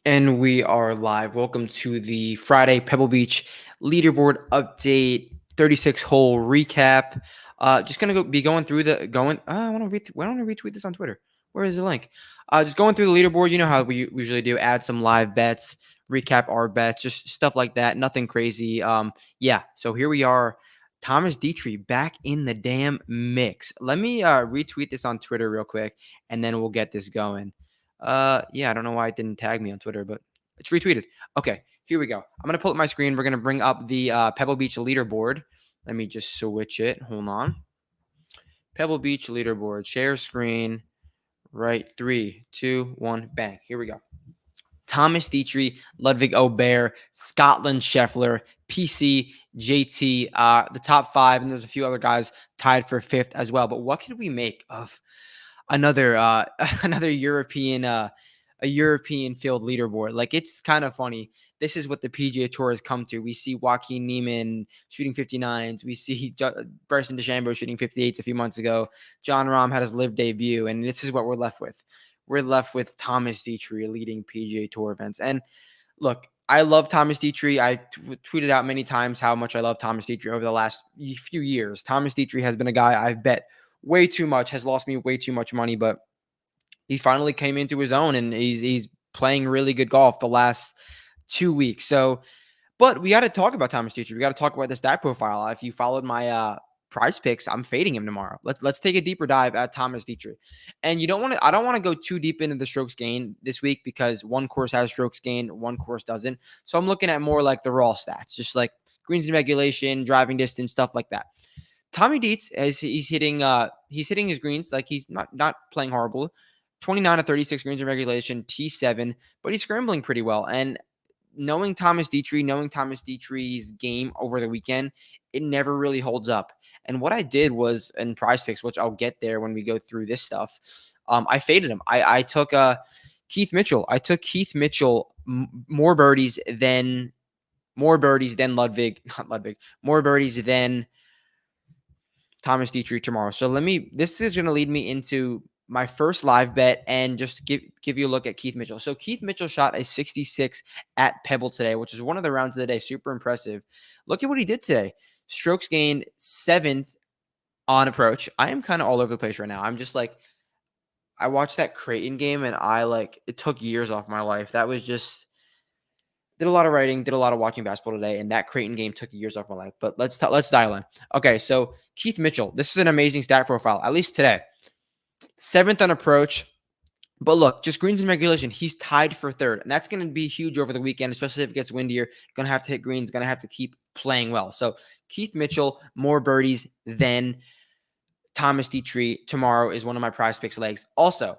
And we are live. Welcome to the Friday Pebble Beach leaderboard update, 36 hole recap. Just gonna be going through the going. I want to why don't I retweet this on Twitter? Where is the link? Just going through the leaderboard. You know how we usually do. Add some live bets, recap our bets, just stuff like that. Nothing crazy. Yeah. So here we are. Thomas Dietrich back in the damn mix. Let me retweet this on Twitter real quick, and then we'll get this going. Yeah, I don't know why it didn't tag me on Twitter, but it's retweeted. Okay, here we go. I'm gonna pull up my screen. We're gonna bring up the Pebble Beach leaderboard. Let me just switch it. Hold on. Pebble Beach leaderboard. Share screen. Right. 3, 2, 1. Bang. Here we go. Thomas Dietrich, Ludwig Aubert, Scotland Scheffler, PC, JT, the top 5, and there's a few other guys tied for 5th as well. But what could we make of another another European a European field leaderboard? Like, it's kind of funny. This is what the PGA Tour has come to. We see Joaquin Niemann shooting 59s. We see Bryson DeChambeau shooting 58s a few months ago. John Rahm had his live debut, and this is what we're left with. We're left with Thomas Dietrich leading PGA Tour events. And look, I love Thomas Dietrich. I tweeted out many times how much I love Thomas Dietrich over the last few years. Thomas Dietrich has been a guy I've bet way too much, has lost me way too much money, but he finally came into his own, and he's playing really good golf the last 2 weeks. So, but we got to talk about Thomas Dietrich. We got to talk about the stat profile. If you followed my prize picks, I'm fading him tomorrow. Let's take a deeper dive at Thomas Dietrich. And I don't want to go too deep into the strokes gain this week because one course has strokes gained, one course doesn't. So I'm looking at more like the raw stats, just like greens and regulation, driving distance, stuff like that. Tommy Dietz, as he's hitting his greens, like he's not playing horrible. 29 to 36 greens in regulation, T7, but he's scrambling pretty well. And knowing Thomas Dietrich's game over the weekend, it never really holds up. And what I did was in prize picks, which I'll get there when we go through this stuff, I faded him. I took Keith Mitchell. I took Keith Mitchell more birdies than Ludwig, not Ludwig, more birdies than Thomas Dietrich tomorrow. So this is going to lead me into my first live bet and just give you a look at Keith Mitchell. So Keith Mitchell shot a 66 at Pebble today, which is one of the rounds of the day. Super impressive. Look at what he did today. Strokes gained 7th on approach. I am kind of all over the place right now. I'm just like, I watched that Creighton game and it took years off my life. That was just, did a lot of writing, did a lot of watching basketball today, and that Creighton game took years off my life. But let's dial in. Okay, so Keith Mitchell, this is an amazing stat profile, at least today. 7th on approach. But look, just greens and regulation, he's tied for 3rd. And that's going to be huge over the weekend, especially if it gets windier. Going to have to hit greens, going to have to keep playing well. So Keith Mitchell, more birdies than Thomas Dietrich tomorrow is one of my prize picks legs. Also,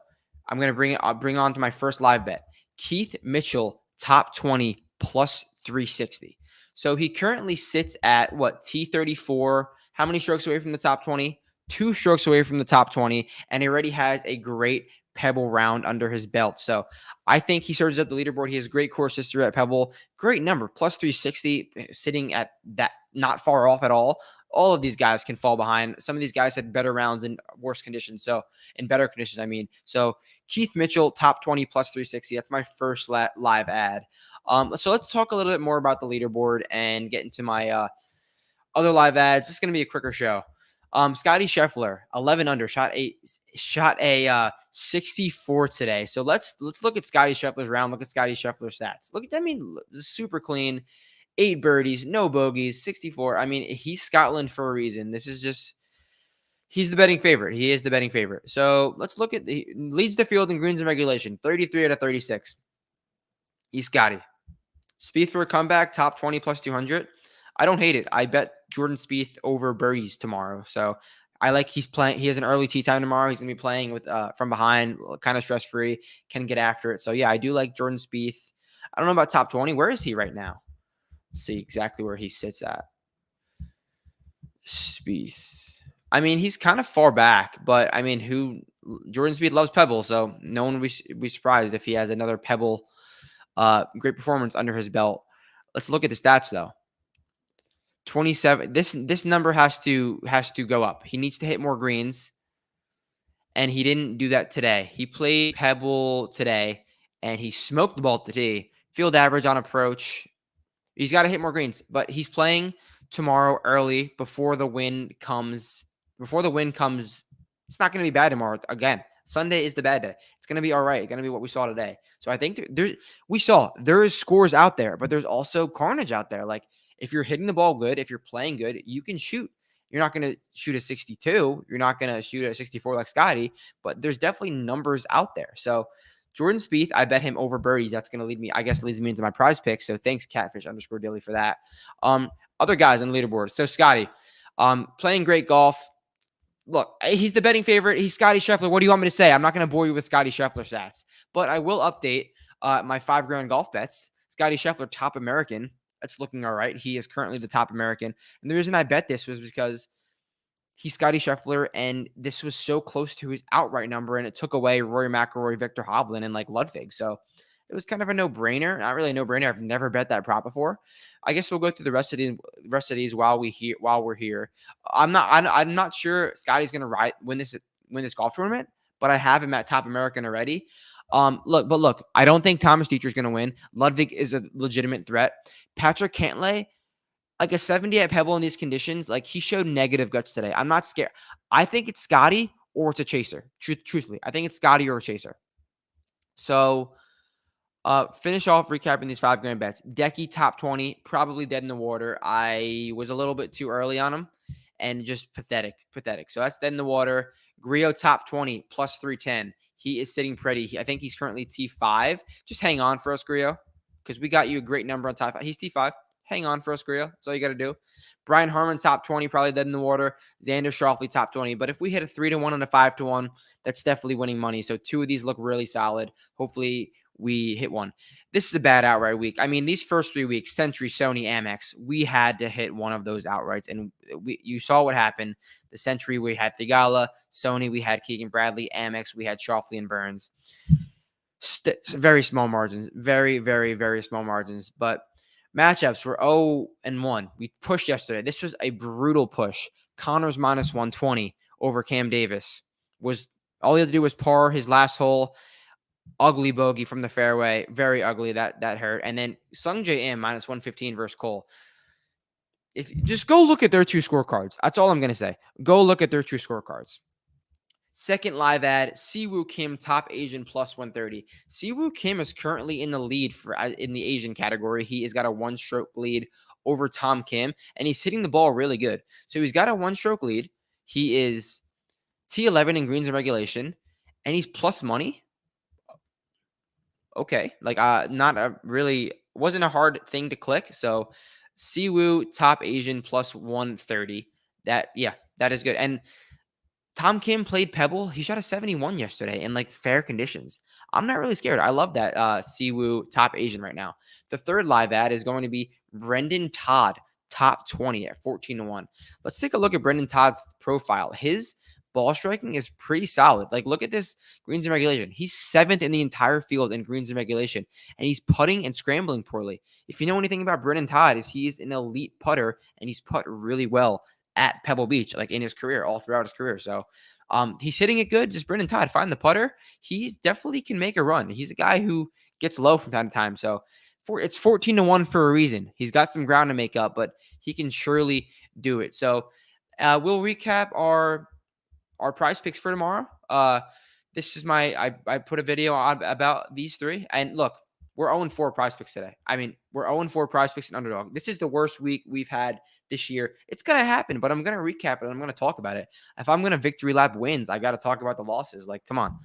I'm going to bring on to my first live bet. Keith Mitchell, top 20 plus 360. So he currently sits at T34. How many strokes away from the top 20? 2 strokes away from the top 20, and he already has a great Pebble round under his belt. So I think he surges up the leaderboard. He has great course history at Pebble. Great number, plus 360, sitting at that, not far off at all. All of these guys can fall behind. Some of these guys had better rounds in worse conditions. So in better conditions, I mean. So Keith Mitchell, top 20 plus 360. That's my first live ad. So let's talk a little bit more about the leaderboard and get into my other live ads. This is going to be a quicker show. Scotty Scheffler, 11 under, shot a 64 today. So let's look at Scotty Scheffler's round. Look at Scotty Scheffler's stats. Super clean, 8 birdies, no bogeys, 64. I mean, he's Scotland for a reason. He's the betting favorite. He is the betting favorite. So let's look at he leads the field in greens and regulation, 33 out of 36. He's Scotty. Spieth for a comeback, top 20 plus 200. I don't hate it. I bet Jordan Spieth over birdies tomorrow. So I like he's playing. He has an early tee time tomorrow. He's going to be playing with from behind, kind of stress-free, can get after it. So, yeah, I do like Jordan Spieth. I don't know about top 20. Where is he right now? Let's see exactly where he sits at. Spieth. I mean, he's kind of far back, but, I mean, Jordan Spieth loves Pebble, so no one would be surprised if he has another Pebble great performance under his belt. Let's look at the stats, though. 27. This number has to go up. He needs to hit more greens, and he didn't do that today. He played Pebble today, and he smoked the ball at the tee. Field average on approach. He's got to hit more greens, but he's playing tomorrow early before the wind comes. Before the wind comes, it's not going to be bad tomorrow. Again, Sunday is the bad day. It's going to be all right. It's going to be what we saw today. So I think there is scores out there, but there's also carnage out there. Like if you're hitting the ball good, if you're playing good, you can shoot. You're not going to shoot a 62. You're not going to shoot a 64 like Scotty, but there's definitely numbers out there. So Jordan Spieth, I bet him over birdies. That's going to leads me into my prize pick. So thanks, Catfish_Daily for that. Other guys on the leaderboard. So Scotty, playing great golf. Look, he's the betting favorite. He's Scotty Scheffler. What do you want me to say? I'm not going to bore you with Scotty Scheffler stats, but I will update my $5,000 golf bets. Scotty Scheffler, top American. That's looking all right. He is currently the top American. And the reason I bet this was because he's Scotty Scheffler, and this was so close to his outright number, and it took away Rory McIlroy, Victor Hovland, and like Ludwig. So it was kind of a no-brainer. Not really a no-brainer. I've never bet that prop before. I guess we'll go through the rest of these while we're here. I'm not sure Scotty's gonna win this golf tournament, but I have him at top American already. Look, I don't think Thomas Dietrich's gonna win. Ludwig is a legitimate threat. Patrick Cantlay, like a 70 at Pebble in these conditions, like he showed negative guts today. I'm not scared. I think it's Scotty or it's a chaser. Truthfully, I think it's Scotty or a chaser. So finish off recapping these $5,000 bets. Decky top 20, probably dead in the water. I was a little bit too early on him and just pathetic. So that's dead in the water. Griot top 20 plus 310. He is sitting pretty. I think he's currently T5. Just hang on for us, Griot, because we got you a great number on top 5. He's T5. Hang on for us, Griot. That's all you got to do. Brian Harman top 20, probably dead in the water. Xander Schauffele top 20. But if we hit a 3-1 and a 5-1, that's definitely winning money. So two of these look really solid. Hopefully we hit one. This is a bad outright week. I mean, these first 3 weeks, Century, Sony, Amex, we had to hit one of those outrights. And you saw what happened. The Century, we had Thigala. Sony, we had Keegan Bradley. Amex, we had Schauffele and Burns. Very small margins. Very, very, very small margins. But matchups were 0-1. We pushed yesterday. This was a brutal push. Connors minus 120 over Cam Davis. All he had to do was par his last hole. Ugly bogey from the fairway. Very ugly. That hurt. And then Sung J M minus 115 versus Cole. Just go look at their two scorecards. That's all I'm going to say. Go look at their two scorecards. Second live ad, Siwoo Kim, top Asian plus 130. Siwoo Kim is currently in the lead in the Asian category. He has got a one-stroke lead over Tom Kim, and he's hitting the ball really good. So he's got a one-stroke lead. He is T11 in greens and regulation, and he's plus money. Okay, wasn't a hard thing to click. So Siwoo, top Asian plus 130. That is good. And Tom Kim played Pebble. He shot a 71 yesterday in like fair conditions. I'm not really scared. I love that Siwoo top Asian right now. The third live ad is going to be Brendan Todd, top 20 at 14-1. Let's take a look at Brendan Todd's profile. His ball striking is pretty solid. Like, look at this greens and regulation. He's 7th in the entire field in greens and regulation, and he's putting and scrambling poorly. If you know anything about Brendan Todd, he is an elite putter, and he's put really well at Pebble Beach, like in his career, all throughout his career. So he's hitting it good. Just Brendan Todd, find the putter. He's definitely can make a run. He's a guy who gets low from time to time. So it's 14-1 for a reason. He's got some ground to make up, but he can surely do it. So we'll recap our prize picks for tomorrow. This is I put a video on about these three. And look, we're 0-4 prize picks today. I mean, we're 0-4 prize picks and underdog. This is the worst week we've had this year. It's going to happen, but I'm going to recap it and I'm going to talk about it. If I'm going to victory lap wins, I got to talk about the losses. Like, come on.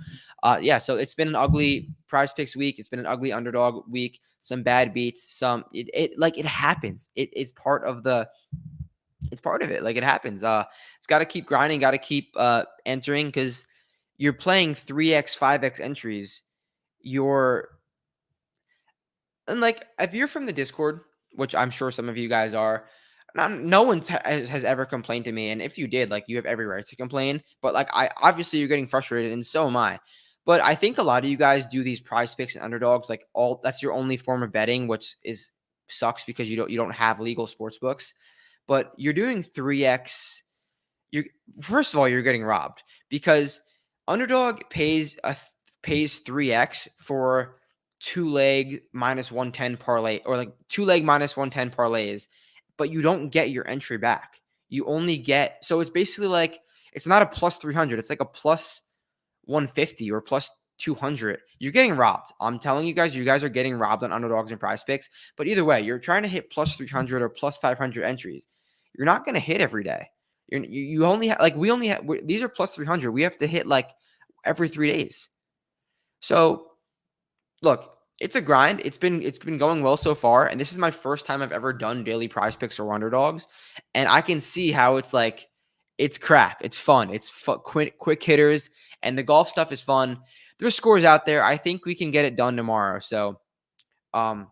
So it's been an ugly prize picks week. It's been an ugly underdog week. Some bad beats. It happens. It's part of it. Like, it happens. It's got to keep grinding, got to keep entering, because you're playing 3x, 5x entries. And like, if you're from the Discord, which I'm sure some of you guys are, no one has ever complained to me. And if you did, like, you have every right to complain. But like, obviously you're getting frustrated, and so am I. But I think a lot of you guys do these prize picks and underdogs, like that's your only form of betting, which sucks because you don't have legal sports books. But you're doing 3x. First of all, you're getting robbed, because underdog pays 3x for 2-leg -110 parlay, or like 2-leg -110 parlays, but you don't get your entry back. You only get, so it's basically like, it's not a plus 300, it's like a plus 150 or plus 200. You're getting robbed. I'm telling you guys are getting robbed on underdogs and prize picks. But either way, you're trying to hit plus 300 or plus 500 entries. You're not going to hit every day. You only have, like, we only have, these are plus 300. We have to hit like every 3 days. So look, it's a grind. It's been going well so far, and this is my first time I've ever done daily prize picks or underdogs, and I can see how it's like, it's crack. It's fun. It's quick hitters, and the golf stuff is fun. There's scores out there. I think we can get it done tomorrow. So, um,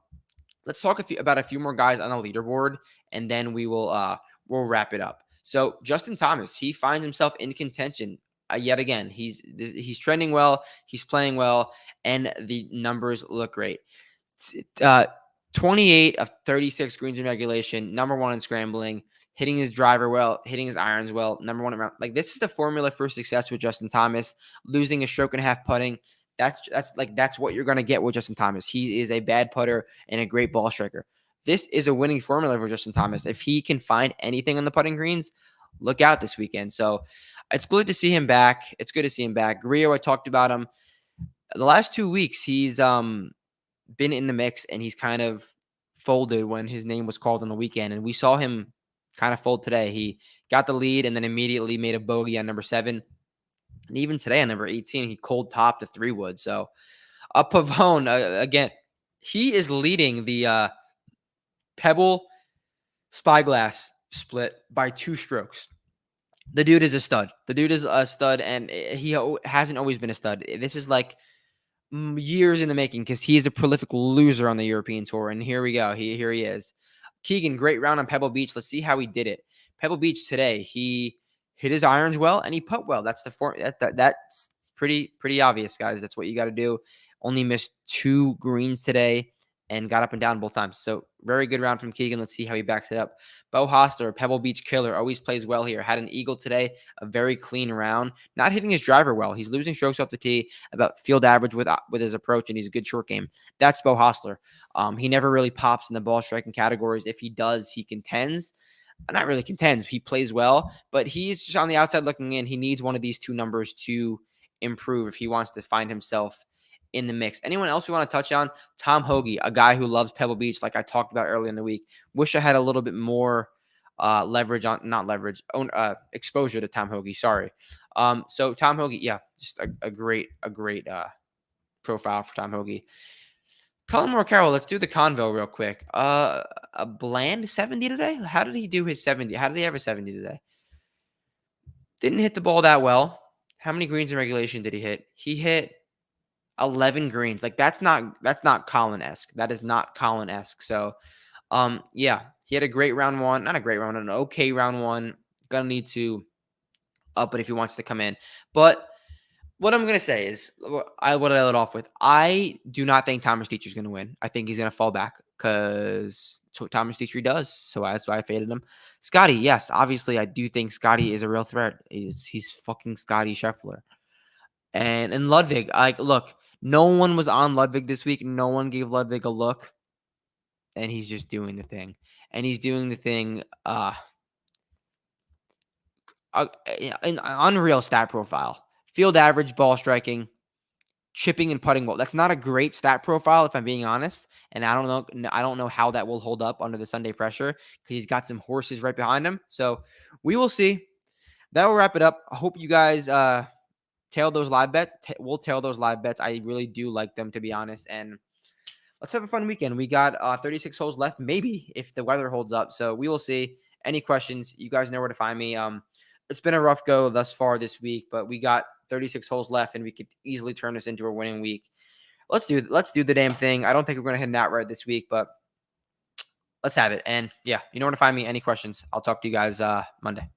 let's talk about a few more guys on the leaderboard, and then we'll wrap it up. So Justin Thomas, he finds himself in contention yet again. He's trending well, he's playing well, and the numbers look great. Uh, 28 of 36 greens in regulation, number one in scrambling, hitting his driver well, hitting his irons well, number one around. Like, this is the formula for success with Justin Thomas. Losing a stroke and a half putting. That's what you're gonna get with Justin Thomas. He is a bad putter and a great ball striker. This is a winning formula for Justin Thomas. If he can find anything on the putting greens, look out this weekend. So it's good to see him back. It's good to see him back. Grillo, I talked about him. The last 2 weeks, he's been in the mix, and he's kind of folded when his name was called on the weekend. And we saw him kind of fold today. He got the lead and then immediately made a bogey on number 7. And even today on number 18, he cold topped the 3-wood. So Pavone, again, he is leading the Pebble Spyglass split by 2 strokes. The dude is a stud. The dude is a stud, and he hasn't always been a stud. This is like years in the making, because he is a prolific loser on the European Tour. And here we go. Here he is. Keegan, great round on Pebble Beach. Let's see how he did it. Pebble Beach today, he hit his irons well and he put well. That's the form. That's pretty obvious, guys. That's what you got to do. Only missed 2 greens today and got up and down both times. So very good round from Keegan. Let's see how he backs it up. Bo Hostler, Pebble Beach killer, always plays well here. Had an eagle today, a very clean round. Not hitting his driver well. He's losing strokes off the tee, about field average with his approach, and he's a good short game. That's Bo Hostler. He never really pops in the ball striking categories. If he does, he contends. Not really contends. He plays well, but he's just on the outside looking in. He needs one of these 2 numbers to improve if he wants to find himself in the mix. Anyone else we want to touch on? Tom Hoagie, a guy who loves Pebble Beach, like I talked about earlier in the week. Wish I had a little bit more exposure to Tom Hoagie. Sorry. So Tom Hoagie, yeah, just a great profile for Tom Hoagie. Colin Morikawa, let's do the convo real quick. A bland 70 today? How did he do his 70? How did he have a 70 today? Didn't hit the ball that well. How many greens in regulation did he hit? He hit 11 greens. Like, that's not Colin-esque. That is not Colin-esque. So, yeah, he had a great round 1. Not a great round, an okay round 1. Gonna need to up it if he wants to come in. But what I'm going to say is, what I let off with, I do not think Thomas Dietrich's going to win. I think he's going to fall back, because that's what Thomas Dietrich does. So that's why I faded him. Scotty, yes, obviously I do think Scotty is a real threat. He's fucking Scotty Scheffler. And Ludwig, look, no one was on Ludwig this week. No one gave Ludwig a look. And he's just doing the thing. And he's doing the thing, an unreal stat profile. Field average, ball striking, chipping and putting well. That's not a great stat profile, if I'm being honest. And I don't know how that will hold up under the Sunday pressure, because he's got some horses right behind him. So we will see. That will wrap it up. I hope you guys tail those live bets. We'll tail those live bets. I really do like them, to be honest. And let's have a fun weekend. We got 36 holes left, maybe, if the weather holds up. So we will see. Any questions, you guys know where to find me. It's been a rough go thus far this week, but we got 36 holes left, and we could easily turn this into a winning week. Let's do the damn thing. I don't think we're going to hit an outright this week, but let's have it. And yeah, you know where to find me. Any questions, I'll talk to you guys Monday.